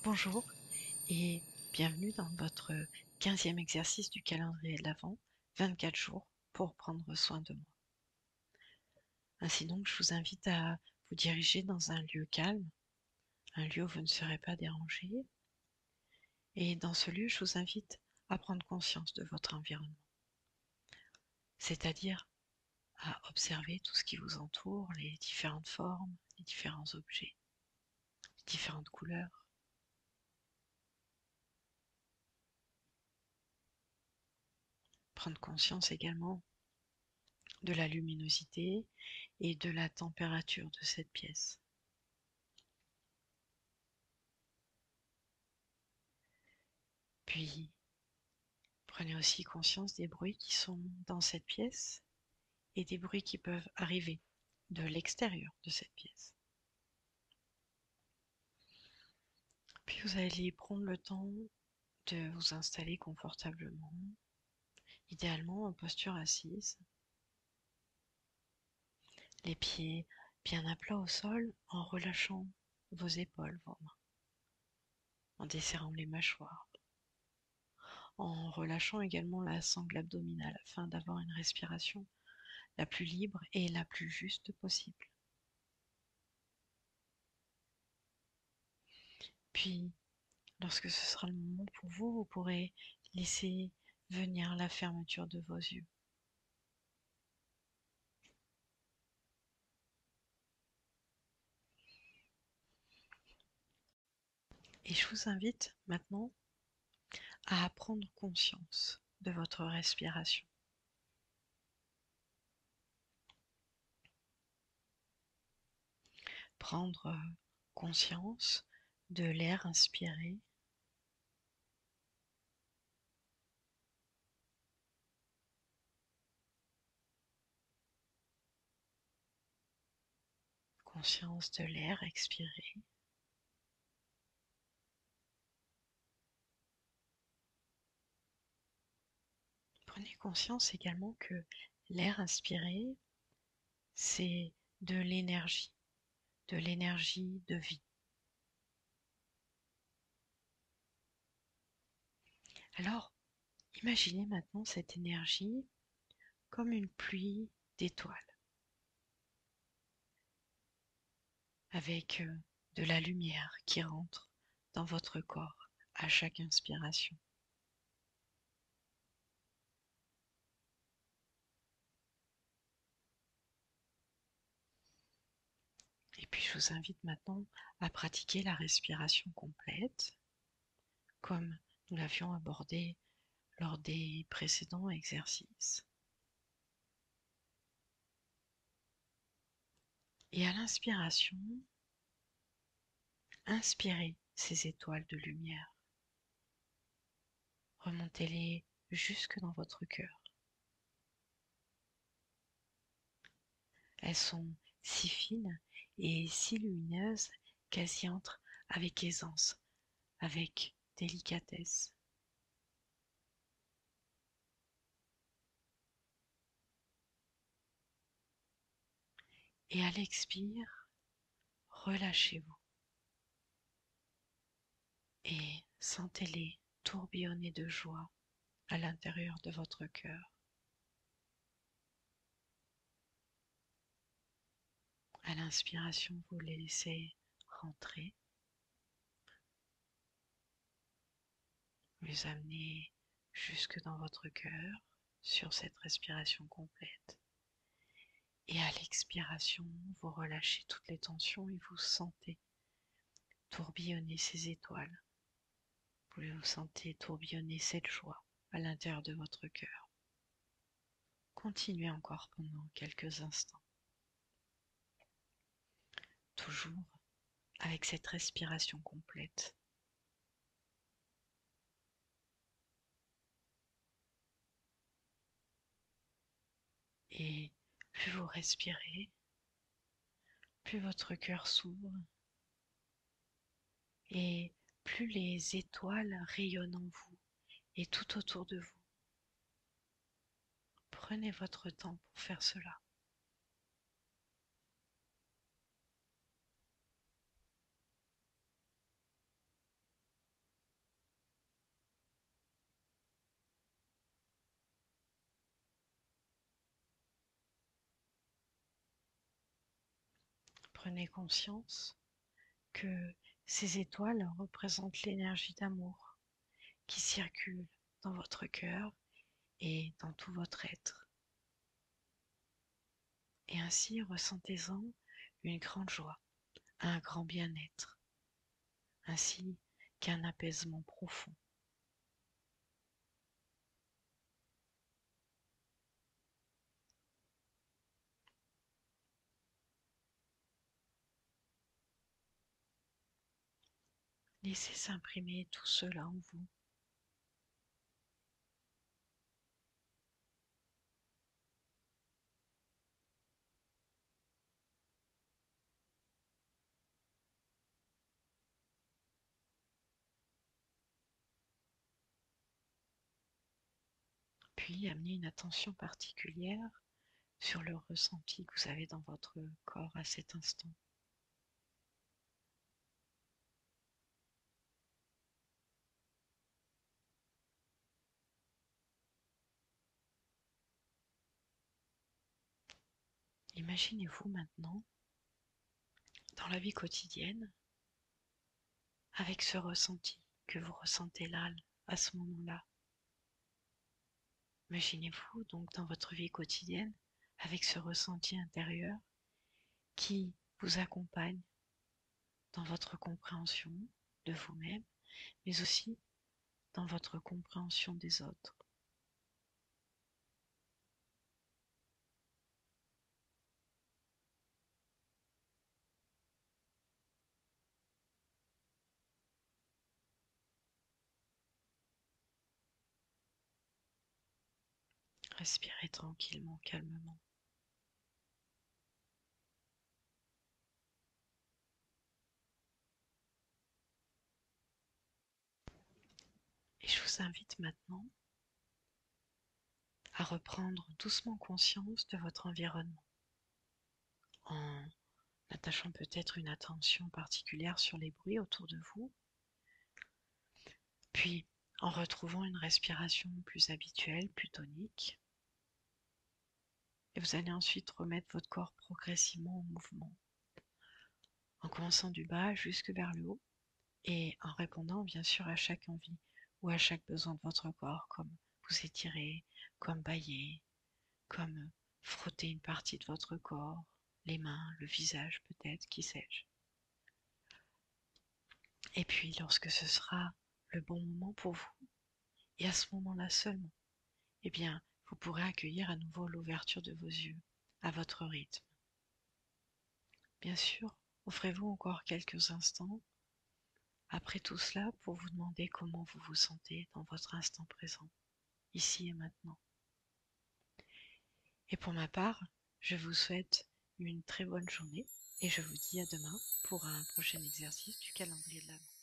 Bonjour et bienvenue dans votre 15e exercice du calendrier de l'Avent, 24 jours pour prendre soin de moi. Ainsi donc, je vous invite à vous diriger dans un lieu calme, un lieu où vous ne serez pas dérangé. Et dans ce lieu, je vous invite à prendre conscience de votre environnement, c'est-à-dire à observer tout ce qui vous entoure, les différentes formes, les différents objets, les différentes couleurs. Prendre conscience également de la luminosité et de la température de cette pièce. Puis, prenez aussi conscience des bruits qui sont dans cette pièce et des bruits qui peuvent arriver de l'extérieur de cette pièce. Puis vous allez prendre le temps de vous installer confortablement, idéalement en posture assise, les pieds bien à plat au sol en relâchant vos épaules, vos mains, en desserrant les mâchoires, en relâchant également la sangle abdominale afin d'avoir une respiration la plus libre et la plus juste possible. Puis, lorsque ce sera le moment pour vous, vous pourrez laisser venir la fermeture de vos yeux. Et je vous invite maintenant à prendre conscience de votre respiration. Prendre conscience de l'air inspiré conscience de l'air expiré. Prenez conscience également que l'air inspiré, c'est de l'énergie de vie. Alors, imaginez maintenant cette énergie comme une pluie d'étoiles, avec de la lumière qui rentre dans votre corps à chaque inspiration. Et puis je vous invite maintenant à pratiquer la respiration complète, comme nous l'avions abordé lors des précédents exercices. Et à l'inspiration, inspirez ces étoiles de lumière. Remontez-les jusque dans votre cœur. Elles sont si fines et si lumineuses qu'elles y entrent avec aisance, avec délicatesse. Et à l'expire, relâchez-vous et sentez-les tourbillonner de joie à l'intérieur de votre cœur. À l'inspiration, vous les laissez rentrer, les amener jusque dans votre cœur sur cette respiration complète. Et à l'expiration, vous relâchez toutes les tensions et vous sentez tourbillonner ces étoiles. Vous sentez tourbillonner cette joie à l'intérieur de votre cœur. Continuez encore pendant quelques instants. Toujours avec cette respiration complète. Et plus vous respirez, plus votre cœur s'ouvre et plus les étoiles rayonnent en vous et tout autour de vous. Prenez votre temps pour faire cela. prenez conscience que ces étoiles représentent l'énergie d'amour qui circule dans votre cœur et dans tout votre être. Et ainsi, ressentez-en une grande joie, un grand bien-être, ainsi qu'un apaisement profond. Laissez s'imprimer tout cela en vous. Puis amenez une attention particulière sur le ressenti que vous avez dans votre corps à cet instant. Imaginez-vous maintenant dans la vie quotidienne avec ce ressenti que vous ressentez là, à ce moment-là. Imaginez-vous donc dans votre vie quotidienne avec ce ressenti intérieur qui vous accompagne dans votre compréhension de vous-même, mais aussi dans votre compréhension des autres. Respirez tranquillement, calmement. Et je vous invite maintenant à reprendre doucement conscience de votre environnement, en attachant peut-être une attention particulière sur les bruits autour de vous, puis en retrouvant une respiration plus habituelle, plus tonique. Et vous allez ensuite remettre votre corps progressivement en mouvement, en commençant du bas jusque vers le haut, et en répondant bien sûr à chaque envie ou à chaque besoin de votre corps, comme vous étirer, comme bâiller, comme frotter une partie de votre corps, les mains, le visage peut-être, qui sais-je. Et puis lorsque ce sera le bon moment pour vous, et à ce moment-là seulement, eh bien, vous pourrez accueillir à nouveau l'ouverture de vos yeux, à votre rythme. Bien sûr, offrez-vous encore quelques instants après tout cela pour vous demander comment vous vous sentez dans votre instant présent, ici et maintenant. Et pour ma part, je vous souhaite une très bonne journée et je vous dis à demain pour un prochain exercice du calendrier de l'Avent.